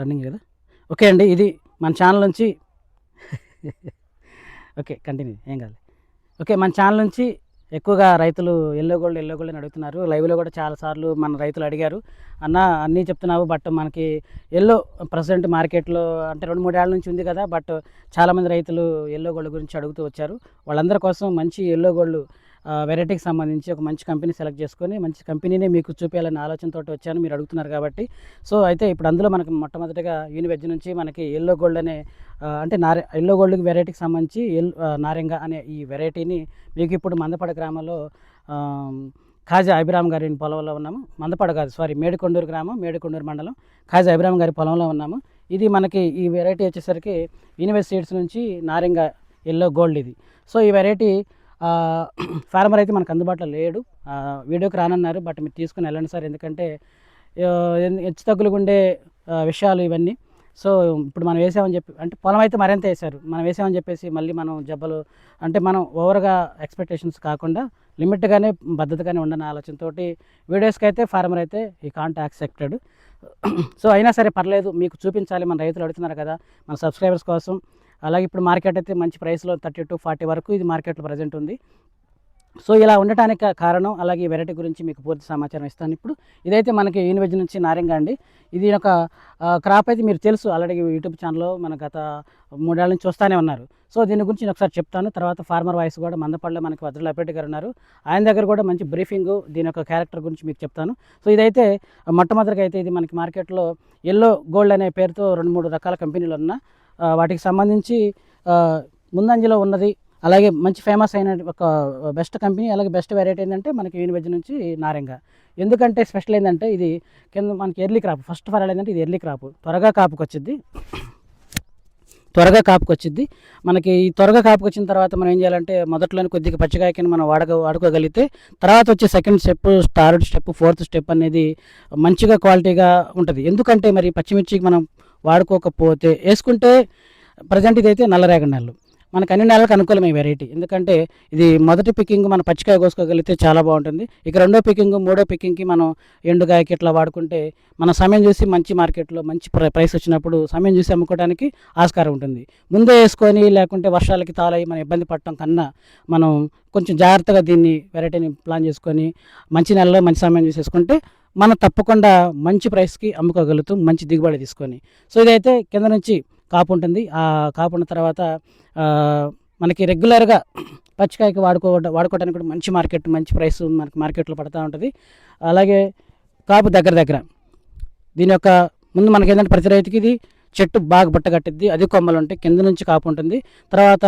Running కదా. Okay అండి, ఇది మన ఛానల్ నుంచి ఓకే కంటిన్యూ, ఏం కాదు. ఓకే, మన ఛానల్ నుంచి ఎక్కువగా రైతులు ఎల్లో గోల్డ్ అని అడుగుతున్నారు. లైవ్లో కూడా చాలాసార్లు మన రైతులు అడిగారు, అన్న అన్నీ చెప్తున్నావు బట్ మనకి ఎల్లో ప్రజెంట్ మార్కెట్లో అంటే 2-3 ఏళ్ళ నుంచి ఉంది కదా, బట్ చాలామంది రైతులు ఎల్లో గోల్డ్ గురించి అడుగుతూ వచ్చారు. వాళ్ళందరి కోసం మంచి ఎల్లో గోల్డ్ వెరైటీకి సంబంధించి ఒక మంచి కంపెనీ సెలెక్ట్ చేసుకొని మంచి కంపెనీనే మీకు చూపించాలనే ఆలోచనతో వచ్చాను, మీరు అడుగుతున్నారు కాబట్టి. సో అయితే ఇప్పుడు అందులో మనకు మొట్టమొదటిగా యూనివెజ్ నుంచి మనకి ఎల్లో గోల్డ్ అనే అంటే ఎల్లో గోల్డ్ వెరైటీకి సంబంధించి నారింగ అనే ఈ వెరైటీని మీకు ఇప్పుడు మందపడ గ్రామంలో ఖాజా అభిరామ్ గారి పొలంలో ఉన్నాము. మందపడ కాదు, సారీ, మేడికొండూరు గ్రామం, మేడికొండూరు మండలం, ఖాజా అభిరామ్ గారి పొలంలో ఉన్నాము. ఇది మనకి ఈ వెరైటీ వచ్చేసరికి యూనివెజ్ సీడ్స్ నుంచి నారింగ ఎల్లో గోల్డ్ ఇది. సో ఈ వెరైటీ ఫార్మర్ అయితే మనకు అందుబాటులో లేడు, వీడియోకి రానన్నారు, బట్ మీరు తీసుకుని వెళ్ళండి సార్, ఎందుకంటే హెచ్చు తగ్గులుగా ఉండే విషయాలు ఇవన్నీ. సో ఇప్పుడు మనం వేసామని చెప్పి అంటే పొలం అయితే మరింత వేశారు, మనం వేసామని చెప్పేసి మళ్ళీ మనం జబ్బలు అంటే మనం ఓవర్గా ఎక్స్పెక్టేషన్స్ కాకుండా లిమిట్గానే పద్ధతిగానే ఉండని ఆలోచనతో వీడియోస్కి అయితే ఫార్మర్ అయితే ఈ కాంట్ యాక్సెప్టెడ్. సో అయినా సరే పర్లేదు, మీకు చూపించాలి, మన రైతులు అడుగుతున్నారు కదా మన సబ్స్క్రైబర్స్ కోసం. అలాగే ఇప్పుడు మార్కెట్ అయితే మంచి ప్రైస్లో 32-40 వరకు ఇది మార్కెట్లో ప్రజెంట్ ఉంది. సో ఇలా ఉండటానికి కారణం, అలాగే ఈ వెరైటీ గురించి మీకు పూర్తి సమాచారం ఇస్తాను ఇప్పుడు. ఇదైతే మనకి యూనివెజ్ నుంచి నారింగ అండి. ఇది ఒక క్రాప్ అయితే మీరు తెలుసు ఆల్రెడీ, యూట్యూబ్ ఛానల్లో మన గత 3 ఏళ్ళ నుంచి చూస్తూనే ఉన్నారు. సో దీని గురించి నేను ఒకసారి చెప్తాను. తర్వాత ఫార్మర్ వాయిస్ కూడా మందపల్లిలో మనకి వజ్రల అప్పేటి గారు ఉన్నారు, ఆయన దగ్గర కూడా మంచి బ్రీఫింగ్ దీని యొక్క క్యారెక్టర్ గురించి మీకు చెప్తాను. సో ఇదైతే మొట్టమొదటిగా అయితే ఇది మనకి మార్కెట్లో ఎల్లో గోల్డ్ అనే పేరుతో 2-3 రకాల కంపెనీలు ఉన్న వాటికి సంబంధించి ముందంజలో ఉన్నది. అలాగే మంచి ఫేమస్ అయిన ఒక బెస్ట్ కంపెనీ, అలాగే బెస్ట్ వెరైటీ ఏంటంటే మనకి యూనివెజ్ నుంచి నారింగ. ఎందుకంటే స్పెషల్ ఏంటంటే ఇది కింద మనకి early crop, first of all ఏంటంటే ఇది ఎర్లీ క్రాప్, త్వరగా కాపుకి వచ్చింది. మనకి ఈ త్వరగా కాపుకి వచ్చిన తర్వాత మనం ఏం చేయాలంటే మొదట్లోనే కొద్దిగా పచ్చికాయకిని మనం వాడుకోగలిగితే తర్వాత వచ్చే second step, third step, fourth step అనేది మంచిగా క్వాలిటీగా ఉంటుంది. ఎందుకంటే మరి పచ్చిమిర్చికి మనం వాడుకోకపోతే వేసుకుంటే ప్రజెంట్ ఇదైతే నల్లరేగడి నెలలు మనకు అన్ని నెలలకు అనుకూలమైన వెరైటీ. ఎందుకంటే ఇది మొదటి పికింగ్ మనం పచ్చికాయ కోసుకోగలిగితే చాలా బాగుంటుంది. ఇక రెండో పికింగ్, మూడో పికింగ్కి మనం ఎండుకాయకి ఇట్లా వాడుకుంటే మన సమయం చూసి మంచి మార్కెట్లో మంచి ప్రైస్ వచ్చినప్పుడు సమయం చూసి అమ్ముకోవడానికి ఆస్కారం ఉంటుంది. ముందే వేసుకొని లేకుంటే వర్షాలకి తాళయి మనం ఇబ్బంది పడటం కన్నా మనం కొంచెం జాగ్రత్తగా దీన్ని వెరైటీని ప్లాన్ చేసుకొని మంచి నెలలో మంచి సమయం చూసేసుకుంటే మనం తప్పకుండా మంచి ప్రైస్కి అమ్ముకోగలుగుతాం, మంచి దిగుబడి తీసుకొని. సో ఇదైతే కింద నుంచి కాపు ఉంటుంది. ఆ కాపు ఉన్న తర్వాత మనకి రెగ్యులర్గా పచ్చికాయకి వాడుకోవడానికి కూడా మంచి మార్కెట్, మంచి ప్రైస్ మనకి మార్కెట్లో పడుతూ ఉంటుంది. అలాగే కాపు దగ్గర దీని యొక్క ముందు మనకి ఏంటంటే ప్రతి రైతుకి ఇది చెట్టు బాగా బుట్టగట్టిద్ది, అది కొమ్మలు ఉంటాయి, కింద నుంచి కాపు ఉంటుంది, తర్వాత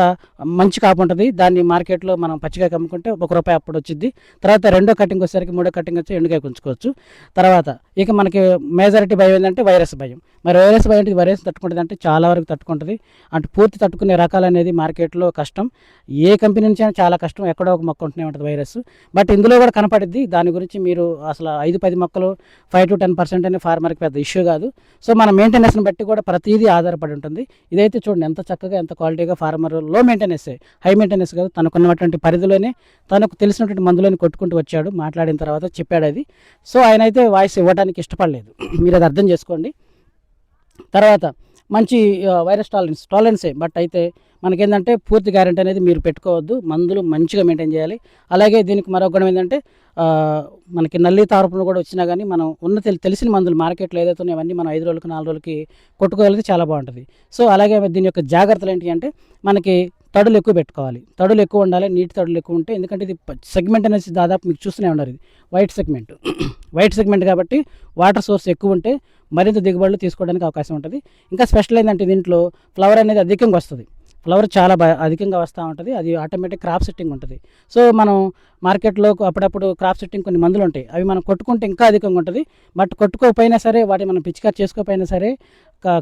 మంచి కాపు ఉంటుంది. దాన్ని మార్కెట్లో మనం పచ్చికాయ అమ్ముకుంటే ₹1 అప్పుడు వచ్చింది. తర్వాత రెండో కటింగ్ వచ్చేసరికి, మూడో కటింగ్ వచ్చి ఎండుకాయ ఉంచుకోవచ్చు. తర్వాత ఇక మనకి మేజారిటీ భయం ఏంటంటే వైరస్ భయం. మరి వైరస్ భయం అంటే వైరస్ తట్టుకుంటుంది అంటే చాలా వరకు తట్టుకుంటుంది, అంటే పూర్తి తట్టుకునే రకాలు అనేది మార్కెట్లో కష్టం. ఏ కంపెనీ నుంచి అయినా చాలా కష్టం, ఎక్కడో ఒక మొక్క ఉంటూనే ఉంటుంది వైరస్. బట్ ఇందులో కూడా కనపడిద్ది. దాని గురించి మీరు అసలు 5-10 మొక్కలు 5-10% అనే ఫార్మర్కి పెద్ద ఇష్యూ కాదు. సో మన మెయింటెనెన్స్ని బట్టి కూడా ప్రతిదీ ఆధారపడి ఉంటుంది. ఇదైతే చూడండి ఎంత చక్కగా, ఎంత క్వాలిటీగా ఫార్మర్ లో మెయింటెనెన్స్, హై మెయింటెనెన్స్ కాదు, తనకున్నటువంటి పరిధిలోనే తనకు తెలిసినటువంటి మందులోని కొట్టుకుంటూ వచ్చాడు, మాట్లాడిన తర్వాత చెప్పాడు అది. సో ఆయన అయితే వాయిస్ ఇవ్వడానికి ఇష్టపడలేదు, మీరు అది అర్థం చేసుకోండి. తర్వాత మంచి వైరస్ టాలరెన్సే, బట్ అయితే మనకేంటంటే పూర్తి గ్యారెంటీ అనేది మీరు పెట్టుకోవద్దు, మందులు మంచిగా మెయింటైన్ చేయాలి. అలాగే దీనికి మరొక గుణం ఏంటంటే మనకి నల్లి తారపులు కూడా వచ్చినా కానీ మనం తెలిసిన మందులు మార్కెట్లో ఏదైతే ఉన్నాయో అవన్నీ మనం 5 రోజులకి 4 రోజులకి కొట్టుకోగలిగితే చాలా బాగుంటుంది. సో అలాగే దీని యొక్క జాగ్రత్తలు ఏంటి అంటే మనకి తడులు ఎక్కువ పెట్టుకోవాలి, తడులు ఎక్కువ ఉండాలి, నీటి తడులు ఎక్కువ ఉంటాయి. ఎందుకంటే ఇది సెగ్మెంట్ అనేది దాదాపు మీకు చూస్తూనే ఉన్నారు, ఇది వైట్ సెగ్మెంట్ కాబట్టి వాటర్ సోర్స్ ఎక్కువ ఉంటే మరింత దిగుబడులు తీసుకోవడానికి అవకాశం ఉంటుంది. ఇంకా స్పెషల్ ఏంటంటే దీంట్లో ఫ్లవర్ అనేది అధికంగా వస్తుంది, ఫ్లవర్ చాలా అధికంగా వస్తూ ఉంటుంది, అది ఆటోమేటిక్ క్రాప్ సెట్టింగ్ ఉంటుంది. సో మనం మార్కెట్లో అప్పుడప్పుడు క్రాప్ సెట్టింగ్ కొన్ని మందులు ఉంటాయి, అవి మనం కొట్టుకుంటే ఇంకా అధికంగా ఉంటుంది. బట్ కొట్టుకోకపోయినా సరే, వాటి మనం పిచికారి చేసుకోకపోయినా సరే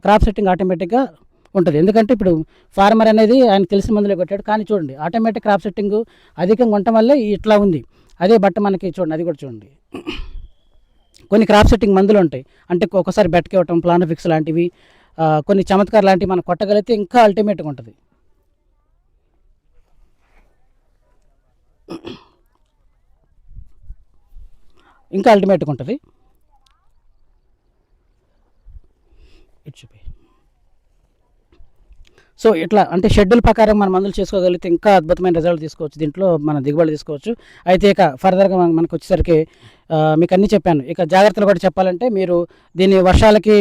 క్రాప్ సెట్టింగ్ ఆటోమేటిక్గా ఉంటుంది. ఎందుకంటే ఇప్పుడు ఫార్మర్ అనేది ఆయన తెలిసిన మందులే కొట్టాడు, కానీ చూడండి ఆటోమేటిక్ క్రాప్ సెట్టింగ్ అధికంగా ఉండటం వల్లే ఇట్లా ఉంది. అదే బట్ట మనకి చూడండి, అది కూడా చూడండి, కొన్ని క్రాప్ సెట్టింగ్ మందులు ఉంటాయి, అంటే ఒకసారి బెట్కి ఇవ్వటం, ప్లానోఫిక్స్ లాంటివి, కొన్ని చమత్కార్ లాంటివి మనం కొట్టగలిగితే ఇంకా అల్టిమేట్గా ఉంటుంది. ఇంకా అల్టిమేట్గా ఉంటుంది. ఇటు చూపి. సో ఇట్లా అంటే షెడ్యూల్ ప్రకారం మనం మందులు చేసుకోగలిగితే ఇంకా అద్భుతమైన రిజల్ట్ తీసుకోవచ్చు, దీంట్లో మన దిగుబడి తీసుకోవచ్చు. అయితే ఇక ఫర్దర్గా మనకు వచ్చేసరికి మీకు అన్నీ చెప్పాను. ఇక జాగ్రత్తలు కూడా చెప్పాలంటే మీరు దీన్ని వర్షాలకి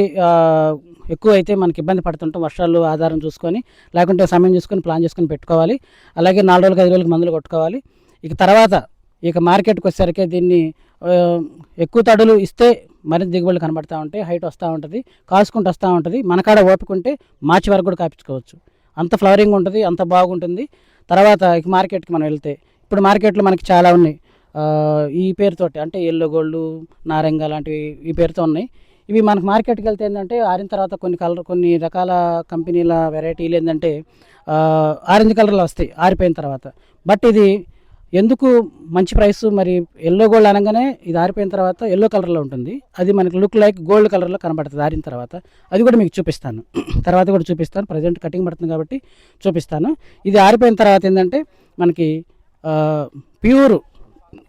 ఎక్కువ అయితే మనకి ఇబ్బంది పడుతుంటాం, వర్షాలు ఆధారం చూసుకొని లేకుంటే సమయం చూసుకొని ప్లాన్ చేసుకొని పెట్టుకోవాలి. అలాగే 4 రోజులకు 5 రోజులకు మందులు కొట్టుకోవాలి. ఇక తర్వాత ఇక మార్కెట్కి వచ్చేసరికి దీన్ని ఎక్కువ తడులు ఇస్తే మరింత దిగుబడులు కనబడతా ఉంటాయి, హైట్ వస్తూ ఉంటుంది, కాసుకుంటూ వస్తూ ఉంటుంది. మనకాడ ఓపుకుంటే మార్చి వరకు కూడా కాపించుకోవచ్చు, అంత ఫ్లవరింగ్ ఉంటుంది, అంత బాగుంటుంది. తర్వాత ఇక మార్కెట్కి మనం వెళ్తే ఇప్పుడు మార్కెట్లో మనకి చాలా ఉన్నాయి ఈ పేరుతోటి, అంటే ఎల్లో గోల్డ్, నారంగ లాంటివి ఈ పేరుతో ఉన్నాయి. ఇవి మనకు మార్కెట్కి వెళ్తే ఏంటంటే ఆరిన తర్వాత కొన్ని రకాల కంపెనీల వెరైటీలు ఏంటంటే ఆరెంజ్ కలర్లో వస్తాయి ఆరిపోయిన తర్వాత. బట్ ఇది ఎందుకు మంచి ప్రైస్, మరి ఎల్లో గోల్డ్ అనగానే ఇది ఆరిపోయిన తర్వాత ఎల్లో కలర్లో ఉంటుంది, అది మనకి లుక్ లైక్ గోల్డ్ కలర్లో కనబడుతుంది ఆరిన తర్వాత. అది కూడా మీకు చూపిస్తాను, తర్వాత కూడా చూపిస్తాను. ప్రజెంట్ కటింగ్ పడుతుంది కాబట్టి చూపిస్తాను. ఇది ఆరిపోయిన తర్వాత ఏంటంటే మనకి ప్యూర్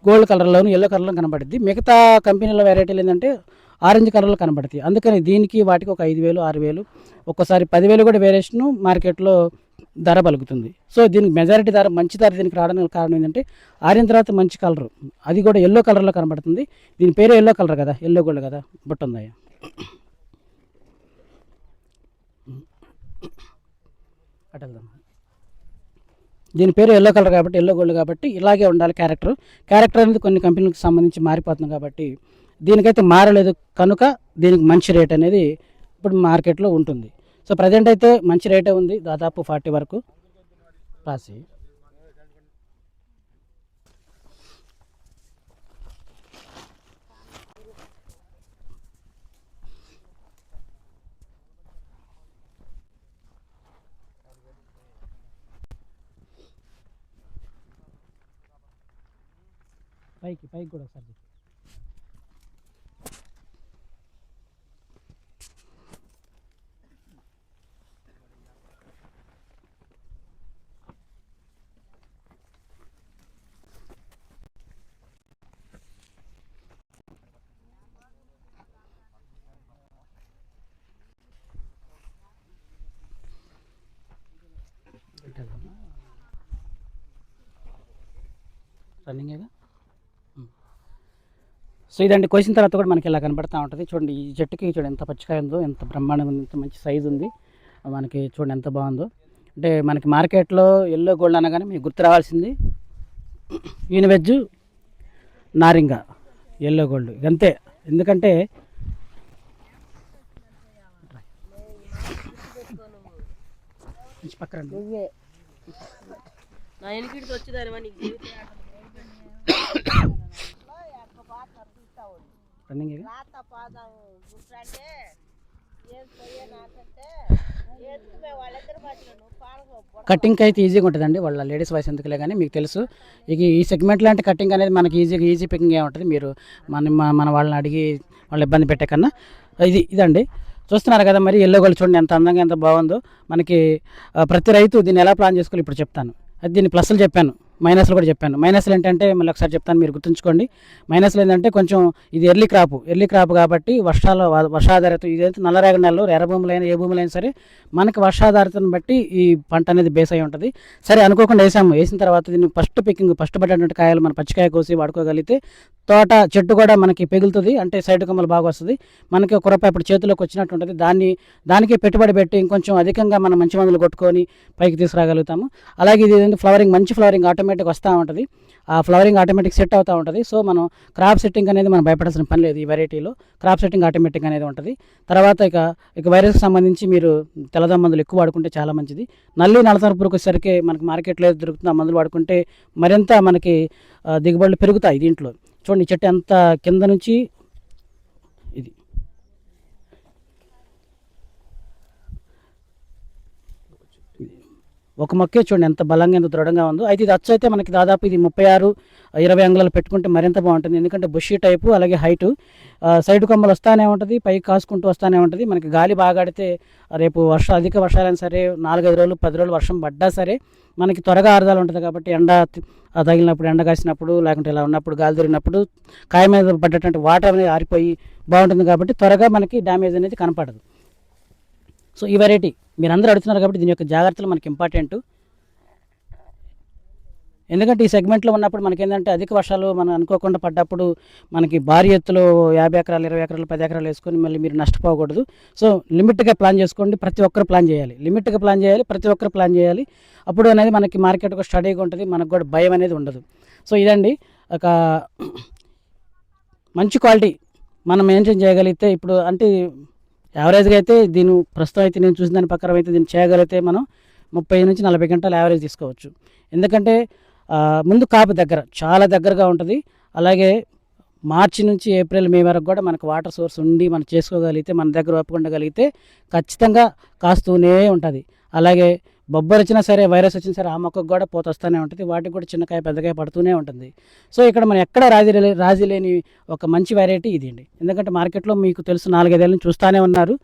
గోల్డ్ కలర్లోను ఎల్లో కలర్లో కనబడుద్ది. మిగతా కంపెనీల వెరైటీలు ఏంటంటే ఆరెంజ్ కలర్లో కనబడుతాయి. అందుకని దీనికి వాటికి ఒక 5,000, 6,000, ఒక్కోసారి 10,000 కూడా వేరియేషను మార్కెట్లో ధర పలుకుతుంది. సో దీనికి మెజారిటీ ధర, మంచి ధర దీనికి రావడానికి కారణం ఏంటంటే ఆరిన తర్వాత మంచి కలరు, అది కూడా ఎల్లో కలర్లో కనబడుతుంది. దీని పేరు ఎల్లో కలర్ కదా, ఎల్లో గోల్డ్ కదా, బుట్టుందయ్య. అటెళ్దాం. దీని పేరు ఎల్లో కలర్ కాబట్టి, ఎల్లో గోల్డ్ కాబట్టి ఇలాగే ఉండాలి క్యారెక్టర్ అనేది కొన్ని కంపెనీలకు సంబంధించి మారిపోతుంది కాబట్టి దీనికైతే మారలేదు కనుక దీనికి మంచి రేట్ అనేది ఇప్పుడు మార్కెట్లో ఉంటుంది. సో ప్రజెంట్ అయితే మంచి రేటే ఉంది, దాదాపు 40 వరకు రాసి. పైకి కూడా ఒకసారి రన్నింగేగా. సో ఇదండి, కోసిన తర్వాత కూడా మనకి ఇలా కనబడుతూ ఉంటుంది. చూడండి ఈ చెట్టుకి, చూడండి ఎంత పచ్చికాయ ఉందో, ఎంత బ్రహ్మాండంగా ఉంది, ఎంత మంచి సైజు ఉంది మనకి. చూడండి ఎంత బాగుందో. అంటే మనకి మార్కెట్లో ఎల్లో గోల్డ్ అనగానే మీకు గుర్తు రావాల్సింది యూనివెజ్, నారింగ, ఎల్లో గోల్డ్, అంతే. ఎందుకంటే పక్కన కటింగ్ అయితే ఈజీగా ఉంటుందండి, వాళ్ళ లేడీస్ వాయిస్ ఎందుకులే కానీ మీకు తెలుసు. ఇక ఈ సెగ్మెంట్ లాంటి కటింగ్ అనేది మనకి ఈజీ పికింగ్ ఉంటుంది. మీరు మన వాళ్ళని అడిగి వాళ్ళు ఇబ్బంది పెట్టే కన్నా ఇదండి. చూస్తున్నారు కదా మరి ఎల్లో గోల్డ్ చూడండి ఎంత అందంగా, ఎంత బాగుందో. మనకి ప్రతి రైతు దీన్ని ఎలా ప్లాన్ చేసుకోవాలి ఇప్పుడు చెప్తాను. అది దీన్ని ప్లస్లు చెప్పాను, మైనస్లు కూడా చెప్పాను. మైనస్లు ఏంటంటే మళ్ళీ ఒకసారి చెప్తాను, మీరు గుర్తుంచుకోండి. మైనస్లు ఏంటంటే కొంచెం ఇది ఎర్లీ క్రాప్ కాబట్టి వర్షాధారిత, ఇదైతే నల్లరేగడి నెలలో ఎర్ర భూములైనా ఏ భూములైనా సరే మనకి వర్షాధారితను బట్టి ఈ పంట అనేది బేస్ అయి ఉంటుంది. సరే అనుకోకుండా వేసిన తర్వాత దీన్ని ఫస్ట్ పడ్డటువంటి కాయలు మన పచ్చికాయ కోసి వాడుకోగలిగితే చెట్టు కూడా మనకి పెగులుతుంది, అంటే సైడ్ కొమ్మలు బాగా వస్తుంది. మనకి ఒక రూపాయి ఇప్పుడు చేతిలోకి వచ్చినట్టు ఉంటుంది. దానికి పెట్టుబడి పెట్టి ఇంకొంచెం అధికంగా మనం మంచి మందులు కొట్టుకొని పైకి తీసుకురాగలుగుతాము. అలాగే ఇది మంచి ఫ్లవరింగ్ ఆటోమేటిక్ వస్తూ ఉంటుంది, ఆ ఫ్లవరింగ్ ఆటోమేటిక్ సెట్ అవుతూ ఉంటుంది. సో మనం క్రాప్ సెట్టింగ్ అనేది మనం భయపడాల్సిన పని లేదు. ఈ వెరైటీలో క్రాప్ సెట్టింగ్ ఆటోమేటిక్ అనేది ఉంటుంది. తర్వాత ఇక వైరస్కి సంబంధించి మీరు తెల్లదోమ మందులు ఎక్కువ వాడుకుంటే చాలా మంచిది. నల్లతనపు పురుగుకి వచ్చేసరికి మనకి మార్కెట్లో దొరుకుతున్న మందులు వాడుకుంటే మరింత మనకి దిగుబడులు పెరుగుతాయి. దీంట్లో చూడండి చెట్టు ఎంత కింద నుంచి ఇది ఒక మొక్కే చూడండి ఎంత బలంగా, ఎంత దృఢంగా ఉందో. అయితే ఇది అయితే మనకి దాదాపు ఇది 36-20 అంగుళాలు పెట్టుకుంటే మరింత బాగుంటుంది. ఎందుకంటే బుషీ టైపు, అలాగే హైటు, సైడ్ కొమ్మలు వస్తానే ఉంటుంది, పైకి కాసుకుంటూ వస్తూనే ఉంటుంది. మనకి గాలి బాగా ఆడితే రేపు అధిక వర్షాలైనా సరే 4-5 రోజులు 10 రోజులు వర్షం పడ్డా సరే మనకి త్వరగా ఆరుదల ఉంటుంది. కాబట్టి ఎండ తగిలినప్పుడు, ఎండ కాసినప్పుడు, లేకుంటే ఇలా ఉన్నప్పుడు, గాలి దొరికినప్పుడు కాయ మీద పడ్డటువంటి వాటర్ అనేది ఆరిపోయి బాగుంటుంది. కాబట్టి త్వరగా మనకి డ్యామేజ్ అనేది కనపడదు. సో ఈ వెరైటీ మీరు అందరూ అడుగుతున్నారు కాబట్టి దీని యొక్క జాగ్రత్తలు మనకి ఇంపార్టెంట్. ఎందుకంటే ఈ సెగ్మెంట్లో ఉన్నప్పుడు మనకేంటంటే అధిక వర్షాలు మనం అనుకోకుండా పడ్డప్పుడు మనకి భారీ ఎత్తులో 50 ఎకరాలు 20 ఎకరాలు 10 ఎకరాలు వేసుకొని మళ్ళీ మీరు నష్టపోకూడదు. సో లిమిట్గా ప్లాన్ చేసుకోండి, ప్రతి ఒక్కరు ప్లాన్ చేయాలి, లిమిట్గా ప్లాన్ చేయాలి, ప్రతి ఒక్కరు ప్లాన్ చేయాలి. అప్పుడు అనేది మనకి మార్కెట్ ఒక స్టడీగా ఉంటుంది, మనకు కూడా భయం అనేది ఉండదు. సో ఇదండి ఒక మంచి క్వాలిటీ మనం మెయింటైన్ చేయగలిగితే, ఇప్పుడు అంటే యావరేజ్గా అయితే దీని ప్రస్తుతం అయితే నేను చూసిన దాని ప్రకారం అయితే దీన్ని చేయగలిగితే మనం 30 నుంచి 40 గంటలు యావరేజ్ తీసుకోవచ్చు. ఎందుకంటే ముందు కాపు దగ్గర చాలా దగ్గరగా ఉంటుంది. అలాగే మార్చి నుంచి ఏప్రిల్ మే వరకు కూడా మనకు వాటర్ సోర్స్ ఉండి మనం చేసుకోగలిగితే, మన దగ్గర ఒప్పుకుండగలిగితే ఖచ్చితంగా కాస్తూనే ఉంటుంది. అలాగే బొబ్బర్ వచ్చినా సరే, వైరస్ వచ్చినా సరే, ఆ మొక్కకు కూడా పూత వస్తూనే ఉంటుంది, వాటికి కూడా చిన్నకాయ పెద్దకాయ పడుతూనే ఉంటుంది. సో ఇక్కడ మనం ఎక్కడ రాజీ లేని ఒక మంచి వెరైటీ ఇది అండి. ఎందుకంటే మార్కెట్లో మీకు తెలుసు 4-5 ఏళ్ళ నుంచి చూస్తూనే ఉన్నారు,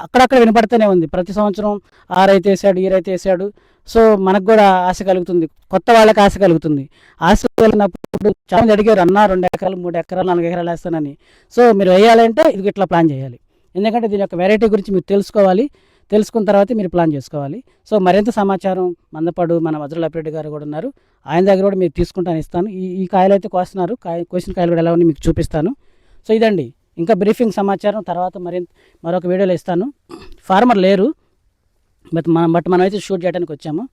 అక్కడక్కడ వినపడుతూనే ఉంది. ప్రతి సంవత్సరం ఆ రైతు వేసాడు, ఈ రైతు వేసాడు. సో మనకు కూడా ఆశ కలుగుతుంది, కొత్త వాళ్ళకి ఆశ కలుగుతుంది. ఆశ కలిగినప్పుడు చాలామంది అడిగారు, అన్న 2 ఎకరాలు 3 ఎకరాలు 4 ఎకరాలు వేస్తానని. సో మీరు వేయాలంటే ఇది ఇట్లా ప్లాన్ చేయాలి. ఎందుకంటే దీని యొక్క వెరైటీ గురించి మీరు తెలుసుకోవాలి, తెలుసుకున్న తర్వాత మీరు ప్లాన్ చేసుకోవాలి. సో మరింత సమాచారం మందపాడు మన వజ్రలపిరెడ్డి గారు కూడా ఉన్నారు, ఆయన దగ్గర కూడా మీరు తీసుకుంటాను ఇస్తాను. ఈ కాయలు అయితే కోస్తున్నారు, కోసిన కాయలు కూడా ఎలా ఉన్నాయి మీకు చూపిస్తాను. సో ఇదండి, ఇంకా బ్రీఫింగ్ సమాచారం తర్వాత మరొక వీడియోలో ఇస్తాను. ఫార్మర్ లేరు, బట్ మనమైతే షూట్ చేయడానికి వచ్చాము.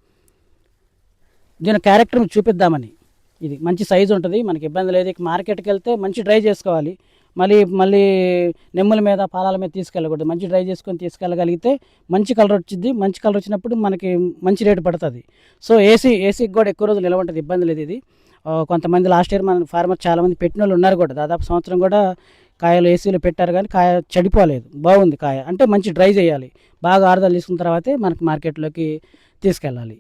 దీని క్యారెక్టర్ చూపిద్దామని. ఇది మంచి సైజు ఉంటుంది, మనకి ఇబ్బంది లేదు. మార్కెట్కి వెళ్తే మంచి డ్రై చేసుకోవాలి, మళ్ళీ నెమ్ముల మీద పాలాల మీద తీసుకెళ్ళకూడదు. మంచి డ్రై చేసుకొని తీసుకెళ్ళగలిగితే మంచి కలర్ వచ్చింది. మంచి కలర్ వచ్చినప్పుడు మనకి మంచి రేటు పడుతుంది. సో ఏసీకి కూడా ఎక్కువ రోజులు నిలవ ఉంటుంది, ఇబ్బంది లేదు. ఇది కొంతమంది లాస్ట్ ఇయర్ మన ఫార్మర్ చాలామంది పెట్టిన వాళ్ళు ఉన్నారు కూడా, దాదాపు సంవత్సరం కూడా కాయలు ఏసీలో పెట్టారు, కానీ కాయ చెడిపోలేదు, బాగుంది కాయ. అంటే మంచి డ్రై చేయాలి, బాగా ఆరుదలు తీసుకున్న తర్వాతే మనకి మార్కెట్లోకి తీసుకెళ్ళాలి.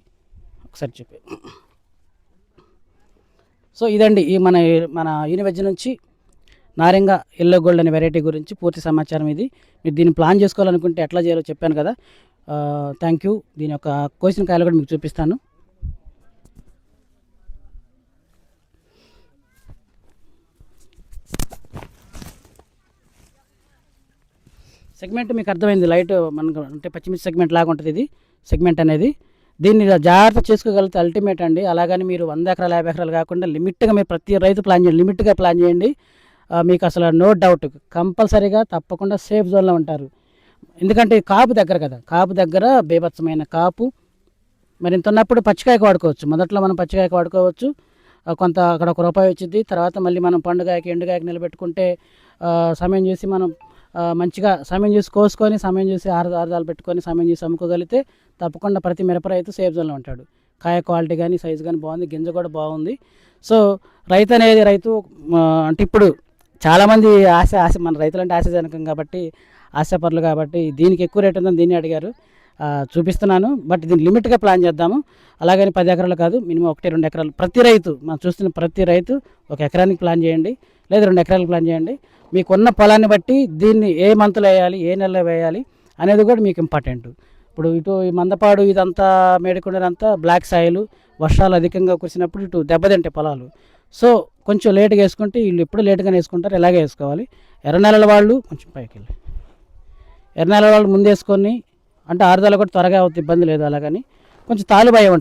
ఒకసారి చెప్పి. సో ఇదండి ఈ మన యూనివెజ్ నుంచి నారింగ ఎల్లో గోల్డ్ అనే వెరైటీ గురించి పూర్తి సమాచారం ఇది. మీరు దీన్ని ప్లాన్ చేసుకోవాలనుకుంటే ఎట్లా చేయాలో చెప్పాను కదా. Thank you. దీని యొక్క కోసిన కాయలు కూడా మీకు చూపిస్తాను. సెగ్మెంట్ మీకు అర్థమైంది, లైట్ మనకు అంటే పచ్చిమిర్చి సెగ్మెంట్ లాగా ఉంటుంది ఇది సెగ్మెంట్ అనేది. దీన్ని జాగ్రత్త చేసుకోగలిగితే అల్టిమేట్ అండి. అలాగని మీరు 100 ఎకరాలు 50 ఎకరాలు కాకుండా లిమిట్గా మీరు ప్రతి రైతు ప్లాన్ చేయండి, లిమిట్గా ప్లాన్ చేయండి. మీకు అసలు నో డౌట్ కంపల్సరీగా తప్పకుండా సేఫ్ జోన్లో ఉంటారు. ఎందుకంటే కాపు దగ్గర కదా, కాపు దగ్గర బీభత్సమైన కాపు. మరి ఇంత ఉన్నప్పుడు పచ్చికాయకు వాడుకోవచ్చు, మొదట్లో మనం పచ్చికాయకు వాడుకోవచ్చు. కొంత అక్కడ ₹1 వచ్చింది, తర్వాత మళ్ళీ మనం పండుగాయకి ఎండుగాయకి నిలబెట్టుకుంటే సమయం చేసి మనం మంచిగా సమయం చేసి కోసుకొని, సమయం చేసి ఆరుదాలు పెట్టుకొని, సమయం చేసి అమ్ముకోగలిగితే తప్పకుండా ప్రతి మిరప రైతు సేఫ్ జోన్లో ఉంటాడు. కాయ క్వాలిటీ కానీ సైజు కానీ బాగుంది, గింజ కూడా బాగుంది. సో రైతు అంటే ఇప్పుడు చాలామంది ఆశ మన రైతులంటే ఆశాజనకం కాబట్టి, ఆశాపరులు కాబట్టి దీనికి ఎక్కువ రేట్ ఉందని దీన్ని అడిగారు. చూపిస్తున్నాను, బట్ దీన్ని లిమిట్గా ప్లాన్ చేద్దాము. అలాగని 10 ఎకరాలు కాదు, మినిమం 1-2 ఎకరాలు. ప్రతి రైతు మనం చూస్తున్న ప్రతి రైతు 1 ఎకరానికి ప్లాన్ చేయండి, లేదా 2 ఎకరాలకు ప్లాన్ చేయండి. మీకున్న పొలాన్ని బట్టి దీన్ని ఏ మంత్లో వేయాలి, ఏ నెలలో వేయాలి అనేది కూడా మీకు ఇంపార్టెంట్. ఇప్పుడు ఇటు ఈ మందపాడు ఇదంతా మేడికొండలంతా బ్లాక్ సాయిల్, వర్షాలు అధికంగా కురిసినప్పుడు ఇటు దెబ్బతింటాయి పొలాలు. సో కొంచెం లేట్గా వేసుకుంటే, వీళ్ళు ఎప్పుడు లేట్గానే వేసుకుంటారు, ఇలాగే వేసుకోవాలి. ఎర్ర నెలల వాళ్ళు కొంచెం పైకి వెళ్ళి ఎర్ర నెలల వాళ్ళు ముందు వేసుకొని, అంటే ఆరుదల కూడా త్వరగా అవుతుంది, ఇబ్బంది లేదు. అలాగని కొంచెం తాలుభయం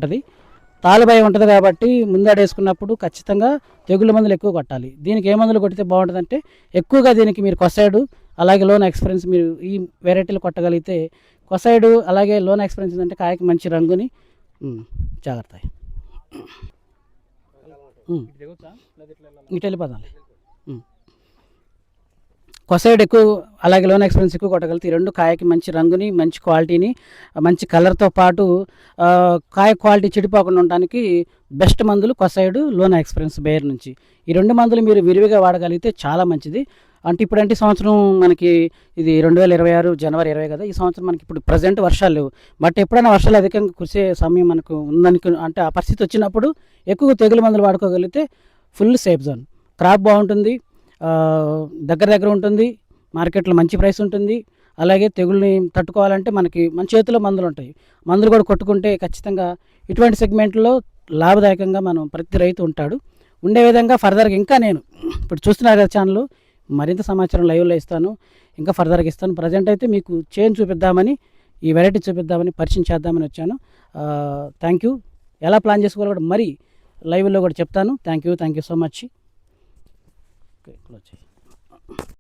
ఉంటుంది కాబట్టి ముందడ వేసుకున్నప్పుడు ఖచ్చితంగా తెగుళ్ళ మందులు ఎక్కువ కొట్టాలి. దీనికి ఏ మందులు కొడితే బాగుంటుందంటే, ఎక్కువగా దీనికి మీరు కొసైడు అలాగే లోన్ ఎక్స్పీరియన్స్ మీరు ఈ వెరైటీలు కొట్టగలిగితే, కొసైడు అలాగే లోన్ ఎక్స్పీరియన్స్ అంటే కాయకి మంచి రంగుని జాగ్రత్త. ఇటు వెళ్ళిపోదాం. కొసైడ్ ఎక్కువ అలాగే లోన్ ఎక్స్పీరియన్స్ ఎక్కువ కొట్టగలిగితే, ఈ రెండు కాయకి మంచి రంగుని, మంచి క్వాలిటీని, మంచి కలర్తో పాటు కాయ క్వాలిటీ చెడిపోకుండా ఉండడానికి బెస్ట్ మందులు కొసైడ్, లోన్ ఎక్స్పీరియన్స్ బేర్ నుంచి. ఈ 2 మందులు మీరు విరివిగా వాడగలిగితే చాలా మంచిది. అంటే ఇప్పుడంటే సంవత్సరం మనకి ఇది 2026 జనవరి 20 కదా, ఈ సంవత్సరం మనకి ఇప్పుడు ప్రజెంట్ వర్షాలు లేవు. బట్ ఎప్పుడైనా వర్షాలు అధికంగా కురిసే సమయం మనకు అంటే ఆ పరిస్థితి వచ్చినప్పుడు ఎక్కువ తెగులు మందులు వాడుకోగలిగితే ఫుల్ సేఫ్ జోన్. క్రాప్ బాగుంటుంది, దగ్గర ఉంటుంది, మార్కెట్లో మంచి ప్రైస్ ఉంటుంది. అలాగే తెగుల్ని తట్టుకోవాలంటే మనకి మన చేతిలో మందులు ఉంటాయి, మందులు కూడా కొట్టుకుంటే ఖచ్చితంగా ఇటువంటి సెగ్మెంట్లో లాభదాయకంగా మనం ప్రతి రైతు ఉండే విధంగా ఫర్దర్గా ఇంకా నేను ఇప్పుడు చూస్తున్నారు కదా ఛానల్, మరింత సమాచారం లైవ్లో ఇస్తాను, ఇంకా ఫర్దర్గా ఇస్తాను. ప్రజెంట్ అయితే మీకు చేంజ్ చూపిద్దామని, ఈ వెరైటీ చూపిద్దామని, పరిచయం చేద్దామని వచ్చాను. Thank you. ఎలా ప్లాన్ చేసుకోవాలో కూడా మరీ లైవ్లో కూడా చెప్తాను. Thank you so much. Okay, close చేయి.